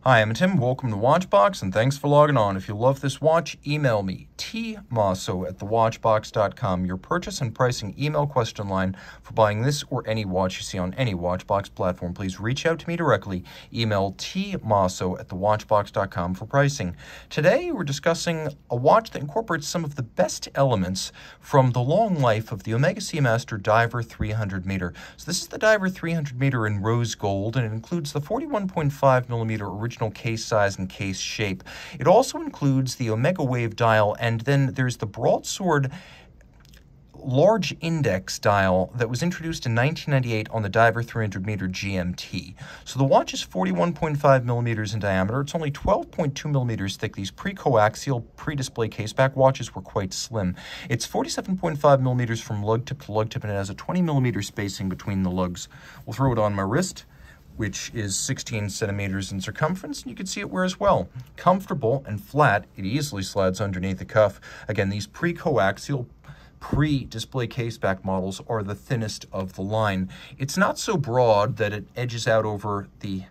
Hi, I'm Tim. Welcome to Watchbox, and thanks for logging on. If you love this watch, email me, tmosso@thewatchbox.com, your purchase and pricing email question line for buying this or any watch you see on any Watchbox platform. Please reach out to me directly. Email tmosso@thewatchbox.com for pricing. Today, we're discussing a watch that incorporates some of the best elements from the long life of the Omega Seamaster Diver 300 m. So this is the Diver 300 m in rose gold, and it includes the 41.5mm original case size and case shape. It also includes the Omega Wave dial, and then there's the broadsword large index dial that was introduced in 1998 on the Diver 300 m GMT. So the watch is 41.5mm in diameter. It's only 12.2mm thick. These pre-coaxial, pre-display caseback watches were quite slim. It's 47.5mm from lug tip to lug tip, and it has a 20mm spacing between the lugs. We'll throw it on my wrist, which is 16 centimeters in circumference, and you can see it wears well. Comfortable and flat, it easily slides underneath the cuff. Again, these pre-coaxial, pre-display caseback models are the thinnest of the line. It's not so broad that it edges out over the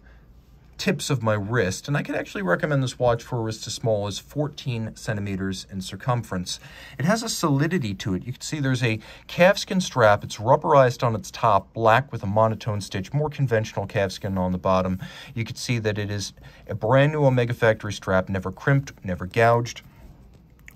tips of my wrist, and I could actually recommend this watch for a wrist as small as 14 centimeters in circumference. It has a solidity to it. You can see there's a calfskin strap. It's rubberized on its top, black with a monotone stitch, more conventional calfskin on the bottom. You can see that it is a brand new Omega factory strap, never crimped, never gouged.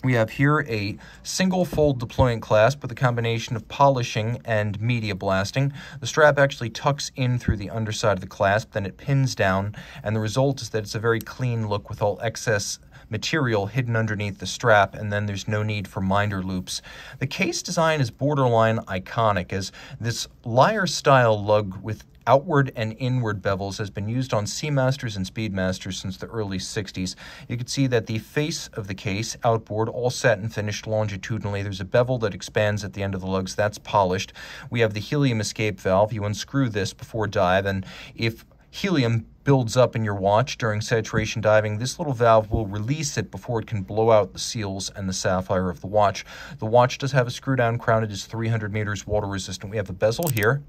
We have here a single fold deploying clasp with a combination of polishing and media blasting. The strap actually tucks in through the underside of the clasp, then it pins down, and the result is that it's a very clean look with all excess material hidden underneath the strap, and then there's no need for minder loops. The case design is borderline iconic, as this lyre-style lug with outward and inward bevels has been used on Seamasters and Speedmasters since the early 60s. You can see that the face of the case, outboard, all satin finished longitudinally. There's a bevel that expands at the end of the lugs. That's polished. We have the helium escape valve. You unscrew this before dive, and if helium builds up in your watch during saturation diving, this little valve will release it before it can blow out the seals and the sapphire of the watch. The watch does have a screw-down crown. It is 300 meters water resistant. We have a bezel here.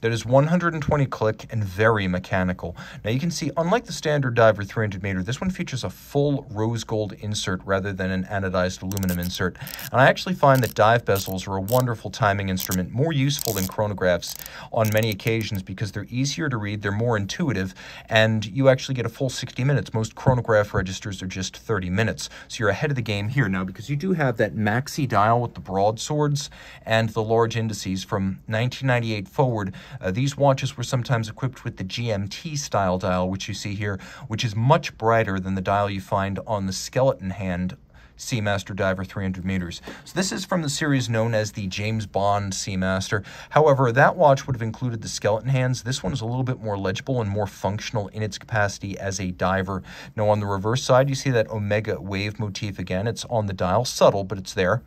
That is 120 click and very mechanical. Now you can see, unlike the standard Diver 300 m, this one features a full rose gold insert rather than an anodized aluminum insert. And I actually find that dive bezels are a wonderful timing instrument, more useful than chronographs on many occasions because they're easier to read, they're more intuitive, and you actually get a full 60 minutes. Most chronograph registers are just 30 minutes. So you're ahead of the game here now because you do have that maxi dial with the broadswords and the large indices from 1998 forward. These watches were sometimes equipped with the GMT style dial, which you see here, which is much brighter than the dial you find on the skeleton hand Seamaster Diver 300 m. So this is from the series known as the James Bond Seamaster. However, that watch would have included the skeleton hands. This one is a little bit more legible and more functional in its capacity as a diver. Now on the reverse side, you see that Omega Wave motif again. It's on the dial, subtle, but it's there.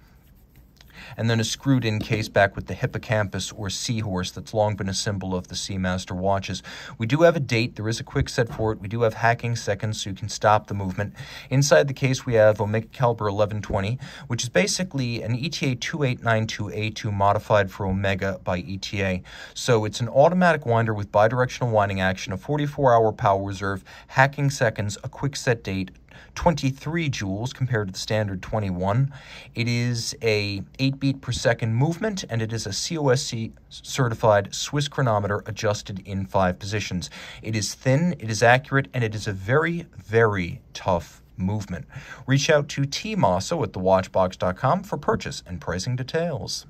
And then a screwed-in case back with the hippocampus or seahorse that's long been a symbol of the Seamaster watches. We do have a date. There is a quick set for it. We do have hacking seconds, so you can stop the movement. Inside the case, we have Omega Caliber 1120, which is basically an ETA 2892A2 modified for Omega by ETA. So it's an automatic winder with bidirectional winding action, a 44-hour power reserve, hacking seconds, a quick set date, 23 joules compared to the standard 21. It is a 8 beat per second movement, and it is a COSC certified Swiss chronometer adjusted in 5 positions. It is thin, it is accurate, and it is a very, very tough movement. Reach out to Team Mosso at thewatchbox.com for purchase and pricing details.